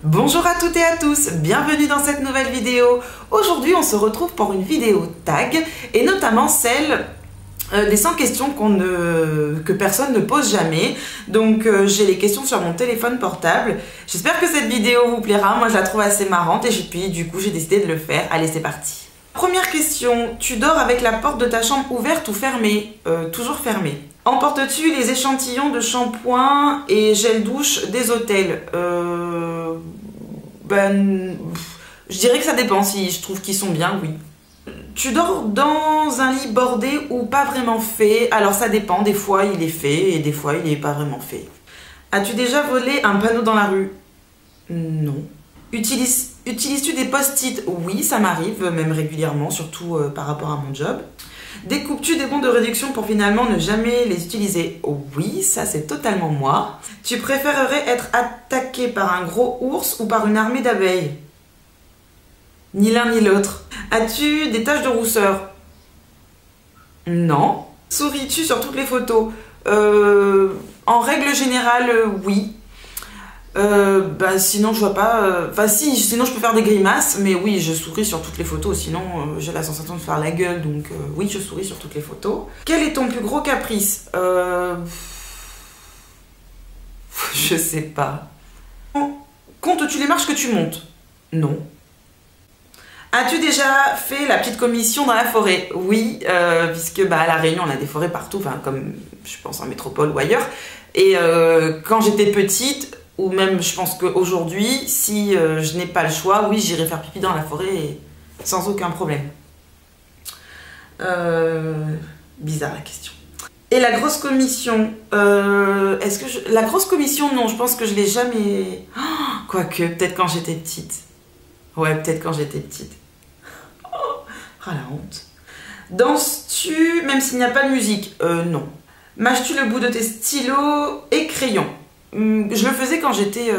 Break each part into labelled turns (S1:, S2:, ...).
S1: Bonjour à toutes et à tous, bienvenue dans cette nouvelle vidéo. Aujourd'hui on se retrouve pour une vidéo tag et notamment celle des 100 questions que personne ne pose jamais. Donc j'ai les questions sur mon téléphone portable. J'espère que cette vidéo vous plaira, moi je la trouve assez marrante et puis du coup j'ai décidé de le faire. Allez, c'est parti. Première question, tu dors avec la porte de ta chambre ouverte ou fermée? Toujours fermée. Emportes-tu les échantillons de shampoing et gel douche des hôtels? Je dirais que ça dépend, si je trouve qu'ils sont bien, oui. Tu dors dans un lit bordé ou pas vraiment fait? Alors ça dépend, des fois il est fait et des fois il n'est pas vraiment fait. As-tu déjà volé un panneau dans la rue? Non. Utilises-tu des post-it? Oui, ça m'arrive, même régulièrement, surtout par rapport à mon job. Découpes-tu des bons de réduction pour finalement ne jamais les utiliser? Oui, ça c'est totalement moi. Tu préférerais être attaqué par un gros ours ou par une armée d'abeilles? Ni l'un ni l'autre. As-tu des taches de rousseur? Non. Souris-tu sur toutes les photos? En règle générale, oui. Sinon je vois pas. Sinon je peux faire des grimaces, mais oui, je souris sur toutes les photos. Sinon, j'ai la sensation de faire la gueule, donc oui, je souris sur toutes les photos. Quel est ton plus gros caprice? Je sais pas. Comptes-tu les marches que tu montes? Non. As-tu déjà fait la petite commission dans la forêt? Oui, puisque à La Réunion, on a des forêts partout, enfin comme je pense en métropole ou ailleurs. Et quand j'étais petite, ou même je pense qu'aujourd'hui, si je n'ai pas le choix, oui, j'irai faire pipi dans la forêt sans aucun problème. Bizarre la question. Et la grosse commission, la grosse commission, non, je pense que je l'ai jamais... Quoique, peut-être quand j'étais petite. Ouais, peut-être quand j'étais petite. Oh, la honte. Danses-tu même s'il n'y a pas de musique? Non. Mâches-tu le bout de tes stylos et crayons? Je le faisais quand j'étais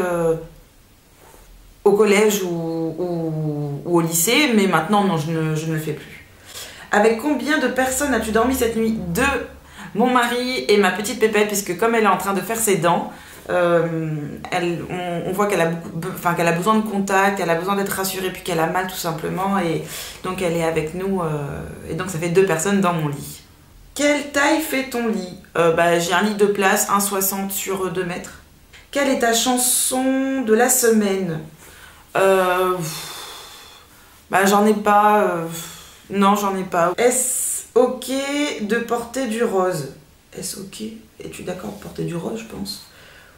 S1: au collège ou au lycée, mais maintenant, non, je ne le fais plus. Avec combien de personnes as-tu dormi cette nuit? 2. Mon mari et ma petite pépette, puisque comme elle est en train de faire ses dents, on voit qu'elle a besoin de contact, elle a besoin d'être rassurée, puis qu'elle a mal tout simplement, et donc elle est avec nous, et donc ça fait 2 personnes dans mon lit. Quelle taille fait ton lit? J'ai un lit de place, 1,60 sur 2 mètres. Quelle est ta chanson de la semaine? J'en ai pas. Non, j'en ai pas. Est-ce ok de porter du rose? Est-ce ok? Es-tu d'accord de porter du rose, je pense?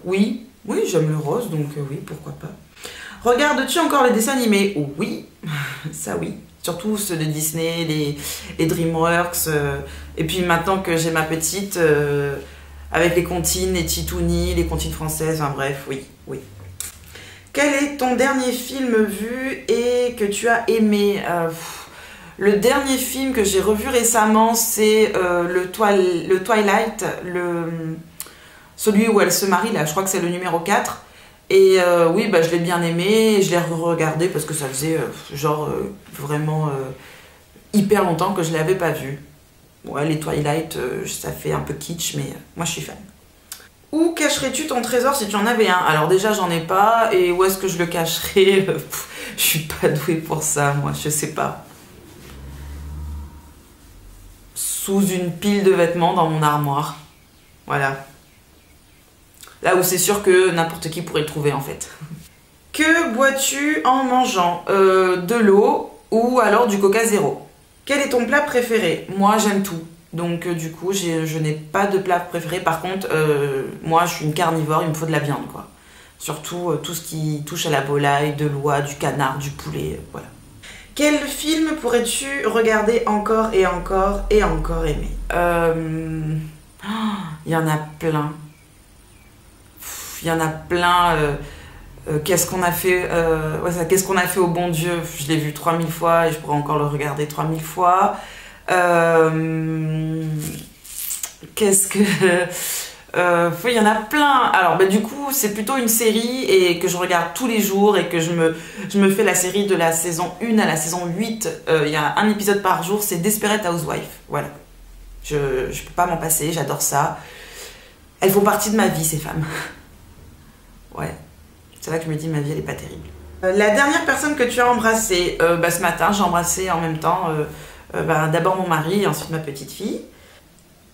S1: Oui, j'aime le rose, donc oui, pourquoi pas. Regardes-tu encore les dessins animés? Oui, ça oui. Surtout ceux de Disney, les DreamWorks. Et puis maintenant que j'ai ma petite, avec les comptines, les Titounis, les comptines françaises, enfin bref, oui. Quel est ton dernier film vu et que tu as aimé? Le dernier film que j'ai revu récemment, c'est le Twilight, celui où elle se marie, là, je crois que c'est le numéro 4. Et oui, je l'ai bien aimé, je l'ai regardé parce que ça faisait vraiment hyper longtemps que je ne l'avais pas vu. Ouais, les Twilight, ça fait un peu kitsch, mais moi je suis fan. Où cacherais-tu ton trésor si tu en avais un? Alors déjà, j'en ai pas, et où est-ce que je le cacherais? Je suis pas douée pour ça, moi, je sais pas. Sous une pile de vêtements dans mon armoire. Voilà. Là où c'est sûr que n'importe qui pourrait le trouver en fait. Que bois-tu en mangeant? De l'eau ou alors du Coca Zéro. Quel est ton plat préféré? Moi j'aime tout. Donc du coup je n'ai pas de plat préféré. Par contre moi je suis une carnivore, il me faut de la viande quoi. Surtout tout ce qui touche à la volaille, de l'oie, du canard, du poulet, voilà. Quel film pourrais-tu regarder encore et encore et encore aimer? Il y en a plein. Il y en a plein. Qu'est-ce qu'on a fait? Qu'est-ce qu'on a fait au bon Dieu? Je l'ai vu 3000 fois et je pourrais encore le regarder 3000 fois. Qu'est-ce que... il y en a plein. Alors du coup c'est plutôt une série et que je regarde tous les jours et que je me fais la série de la saison 1 à la saison 8. Il y a un épisode par jour, c'est Desperate Housewives. Voilà. Je peux pas m'en passer, j'adore ça. Elles font partie de ma vie, ces femmes. Ouais. C'est là que je me dis, ma vie, elle est pas terrible. La dernière personne que tu as embrassée, ce matin, j'ai embrassé en même temps d'abord mon mari et ensuite ma petite fille.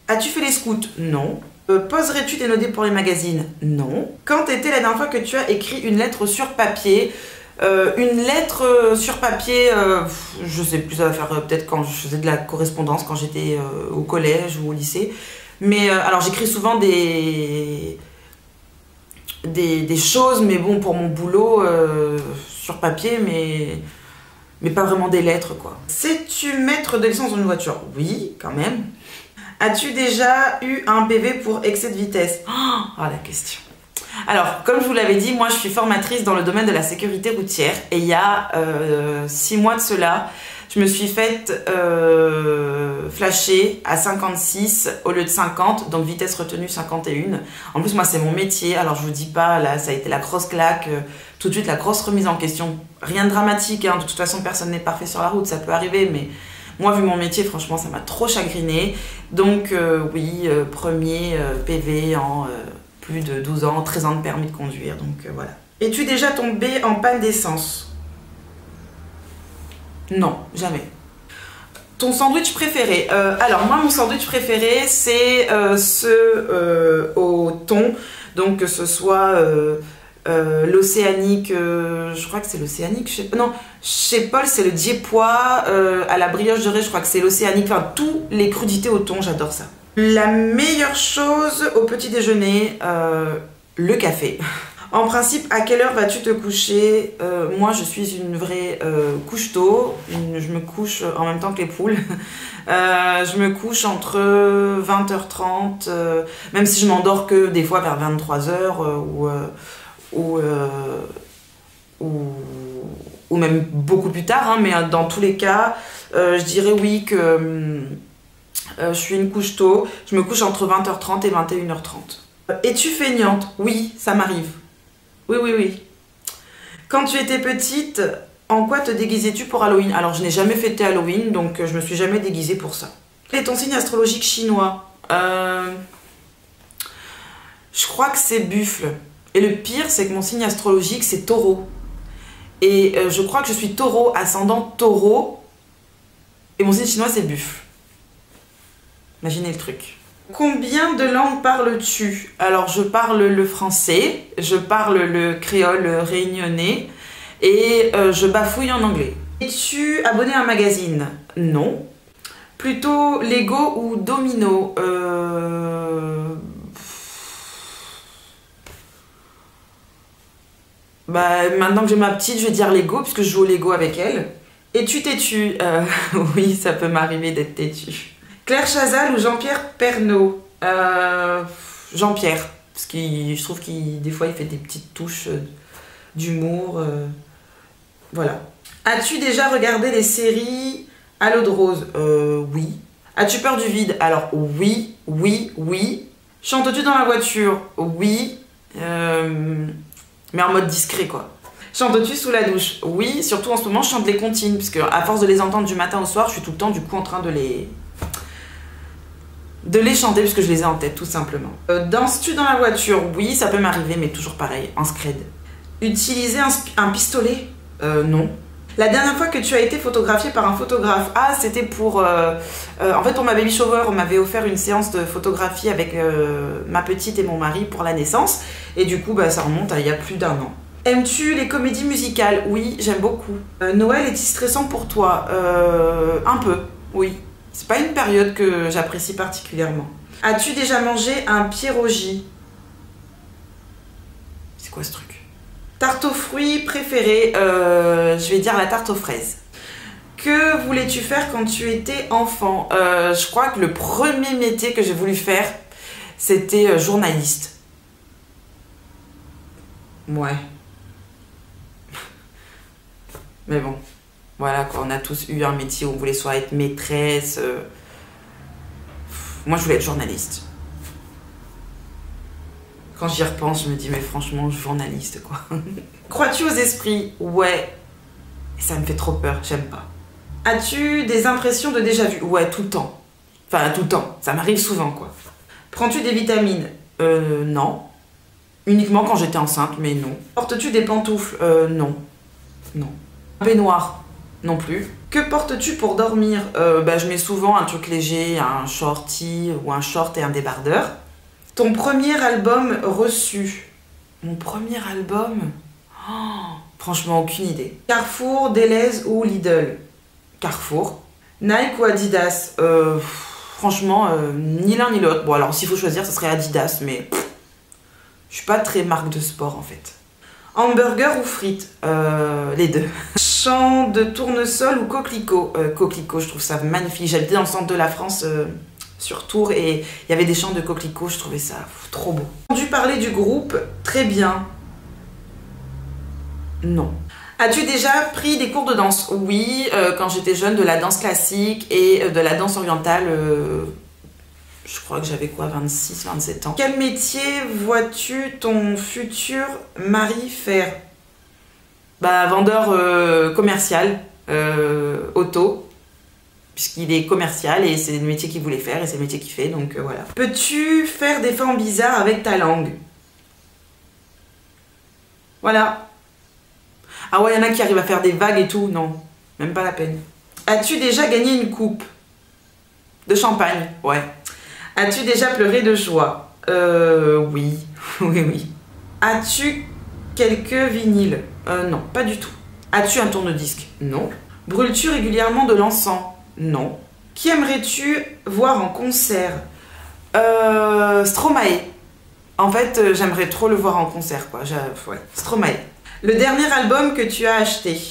S1: As-tu fait les scouts? Non. Poserais-tu des nodés pour les magazines? Non. Quand était la dernière fois que tu as écrit une lettre sur papier? Une lettre sur papier, je sais plus, ça va faire peut-être quand je faisais de la correspondance, quand j'étais au collège ou au lycée. Mais alors j'écris souvent des choses, mais bon, pour mon boulot, sur papier, mais pas vraiment des lettres, quoi. Sais-tu mettre de l'essence dans une voiture? Oui, quand même. As-tu déjà eu un PV pour excès de vitesse? Oh, la question. Alors, comme je vous l'avais dit, moi je suis formatrice dans le domaine de la sécurité routière et il y a 6 mois de cela, je me suis faite flasher à 56 au lieu de 50, donc vitesse retenue 51. En plus, moi c'est mon métier, alors je vous dis pas, là ça a été la grosse claque, tout de suite la grosse remise en question. Rien de dramatique, hein, de toute façon personne n'est parfait sur la route, ça peut arriver, mais moi vu mon métier, franchement ça m'a trop chagriné. Donc oui, premier PV en... plus de 12 ans, 13 ans de permis de conduire, donc voilà. Es-tu déjà tombé en panne d'essence? Non, jamais. Ton sandwich préféré? Alors moi mon sandwich préféré c'est au thon, donc que ce soit l'océanique, je crois que c'est l'océanique, non, chez Paul c'est le diepois, à la brioche dorée je crois que c'est l'océanique, enfin tous les crudités au thon, j'adore ça. La meilleure chose au petit déjeuner, le café. En principe, à quelle heure vas-tu te coucher? Moi, je suis une vraie couche-tôt. Je me couche en même temps que les poules. Je me couche entre 20h30, même si je m'endors que des fois vers 23h ou même beaucoup plus tard. Hein, mais dans tous les cas, je dirais oui que... je suis une couche tôt, je me couche entre 20h30 et 21h30. Es-tu feignante? Oui, ça m'arrive. Oui, oui, oui. Quand tu étais petite, en quoi te déguisais-tu pour Halloween? Alors, je n'ai jamais fêté Halloween, donc je me suis jamais déguisée pour ça. Quel est ton signe astrologique chinois? Je crois que c'est buffle. Et le pire, c'est que mon signe astrologique, c'est taureau. Et je crois que je suis taureau, ascendant taureau. Et mon signe chinois, c'est buffle. Imaginez le truc. Combien de langues parles-tu? Alors, je parle le français, je parle le créole réunionnais et je bafouille en anglais. Es-tu abonné à un magazine? Non. Plutôt Lego ou Domino? Maintenant que j'ai ma petite, je vais dire Lego puisque je joue au Lego avec elle. Es-tu têtu? Oui, ça peut m'arriver d'être têtu. Claire Chazal ou Jean-Pierre Pernaut? Jean-Pierre, parce que je trouve qu'il des fois il fait des petites touches d'humour. Voilà. As-tu déjà regardé les séries à l'eau de rose? Oui. As-tu peur du vide? Alors oui, oui, oui. Chantes-tu dans la voiture? Oui. Mais en mode discret quoi. Chantes-tu sous la douche? Oui, surtout en ce moment je chante les comptines, parce que à force de les entendre du matin au soir, je suis tout le temps du coup en train de les chanter puisque je les ai en tête tout simplement. Danses-tu dans la voiture? Oui, ça peut m'arriver, mais toujours pareil, en scred. Utiliser un pistolet? Non. La dernière fois que tu as été photographiée par un photographe? Ah, c'était pour... en fait, pour ma baby shower, on m'avait offert une séance de photographie avec ma petite et mon mari pour la naissance. Et du coup, ça remonte à il y a plus d'1 an. Aimes-tu les comédies musicales? Oui, j'aime beaucoup. Noël est-il stressant pour toi? Un peu, oui. C'est pas une période que j'apprécie particulièrement. As-tu déjà mangé un pierogi? C'est quoi ce truc? Tarte aux fruits préférée, je vais dire la tarte aux fraises. Que voulais-tu faire quand tu étais enfant? Je crois que le premier métier que j'ai voulu faire, c'était journaliste. Ouais. Mais bon, voilà quoi, on a tous eu un métier où on voulait soit être maîtresse. Moi, je voulais être journaliste. Quand j'y repense, je me dis, mais franchement, journaliste, quoi. Crois-tu aux esprits? Ouais. Et ça me fait trop peur, j'aime pas. As-tu des impressions de déjà-vu? Ouais, tout le temps. Enfin, tout le temps. Ça m'arrive souvent, quoi. Prends-tu des vitamines? Non. Uniquement quand j'étais enceinte, mais non. Portes-tu des pantoufles? Non. Non. Un peignoir? Non plus. Que portes-tu pour dormir? Je mets souvent un truc léger, un shorty ou un short et un débardeur. Ton premier album reçu? Mon premier album? Oh, franchement, aucune idée. Carrefour, Deleuze ou Lidl? Carrefour. Nike ou Adidas? Franchement, ni l'un ni l'autre. Bon, alors s'il faut choisir, ce serait Adidas, mais je suis pas très marque de sport en fait. Hamburger ou frites? Les deux. Champ de tournesol ou coquelicot? Coquelicot, je trouve ça magnifique. J'habitais dans le centre de la France, sur Tours, et il y avait des champs de coquelicots, je trouvais ça trop beau. Entendu parler du groupe Très Bien? Non. As-tu déjà pris des cours de danse? Oui, quand j'étais jeune, de la danse classique et de la danse orientale. Je crois que j'avais quoi, 26, 27 ans. Quel métier vois-tu ton futur mari faire? Vendeur commercial, auto, puisqu'il est commercial et c'est le métier qu'il voulait faire et c'est le métier qu'il fait, donc voilà. Peux-tu faire des formes bizarres avec ta langue? Voilà. Ah ouais, il y en a qui arrivent à faire des vagues et tout, non, même pas la peine. As-tu déjà gagné une coupe de champagne? Ouais. As-tu déjà pleuré de joie? Oui. Oui. As-tu quelques vinyles? Non, pas du tout. As-tu un tourne-disque? Non. Brûles-tu régulièrement de l'encens? Non. Qui aimerais-tu voir en concert? Stromae. En fait, j'aimerais trop le voir en concert, quoi. Ouais, Stromae. Le dernier album que tu as acheté?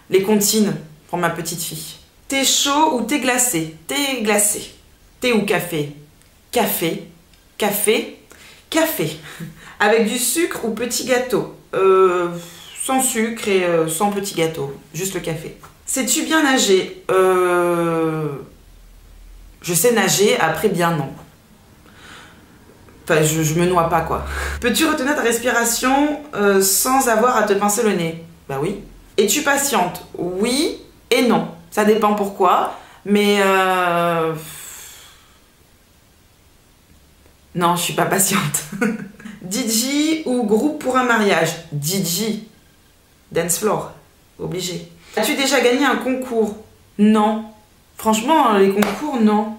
S1: Les comptines pour ma petite fille. Thé chaud ou thé glacé? Thé glacé. Thé ou café? Café. Café. Café. Avec du sucre ou petit gâteau? Sans sucre et sans petit gâteau. Juste le café. Sais-tu bien nager? Je sais nager, après bien non. Enfin, je me noie pas, quoi. Peux-tu retenir ta respiration sans avoir à te pincer le nez? Bah oui. Es-tu patiente? Oui et non. Ça dépend pourquoi, mais non, je suis pas patiente. DJ ou groupe pour un mariage? DJ. Dance floor. Obligé. As-tu déjà gagné un concours? Non. Franchement, les concours, non.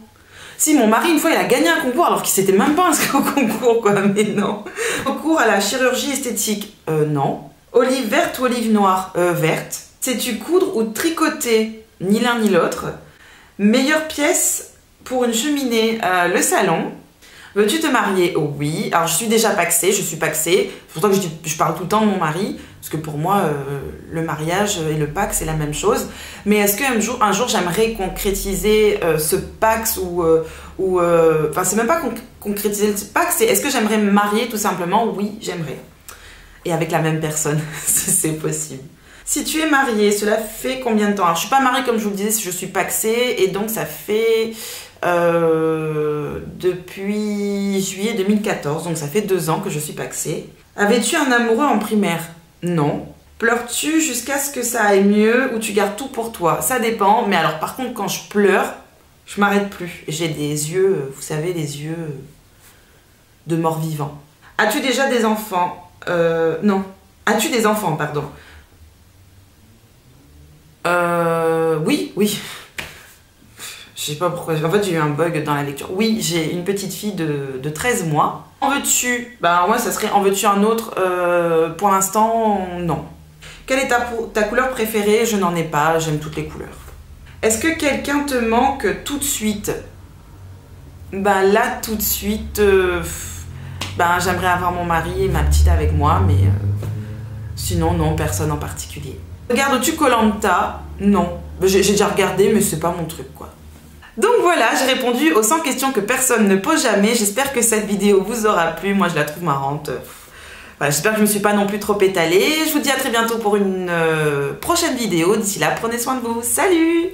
S1: Si, mon mari, une fois, il a gagné un concours alors qu'il s'était même pas inscrit au concours, quoi, mais non. Concours à la chirurgie esthétique? Non. Olive verte ou olive noire? Verte. Sais-tu coudre ou tricoter? Ni l'un ni l'autre. Meilleure pièce pour une cheminée? Le salon. Veux-tu te marier? Oui. Alors, je suis déjà paxée, je suis paxée. C'est pour ça que je parle tout le temps de mon mari. Parce que pour moi, le mariage et le pax, c'est la même chose. Mais est-ce qu'un jour j'aimerais concrétiser ce pax enfin, c'est même pas concrétiser le pax, c'est est-ce que j'aimerais me marier tout simplement? Oui, j'aimerais. Et avec la même personne, si c'est possible. Si tu es mariée, cela fait combien de temps? Alors, je suis pas mariée, comme je vous le disais, je suis paxée. Et donc, ça fait... depuis juillet 2014, donc ça fait 2 ans que je suis paxée. Avais-tu un amoureux en primaire? Non. Pleures-tu jusqu'à ce que ça aille mieux ou tu gardes tout pour toi? Ça dépend, mais alors par contre quand je pleure, je m'arrête plus. J'ai des yeux, vous savez, les yeux de mort-vivant. As-tu déjà des enfants? Non. As-tu des enfants, pardon? Oui. Je sais pas pourquoi, en fait j'ai eu un bug dans la lecture. Oui, j'ai une petite fille de 13 mois. En veux-tu? Moi ça serait en veux-tu un autre? Pour l'instant, non. Quelle est ta couleur préférée? Je n'en ai pas, j'aime toutes les couleurs. Est-ce que quelqu'un te manque tout de suite? Là tout de suite, j'aimerais avoir mon mari et ma petite avec moi, mais sinon non, personne en particulier. Regardes-tu Koh-Lanta? Non. J'ai déjà regardé, mais c'est pas mon truc, quoi. Donc voilà, j'ai répondu aux 100 questions que personne ne pose jamais. J'espère que cette vidéo vous aura plu. Moi, je la trouve marrante. Voilà, j'espère que je ne me suis pas non plus trop étalée. Je vous dis à très bientôt pour une prochaine vidéo. D'ici là, prenez soin de vous. Salut!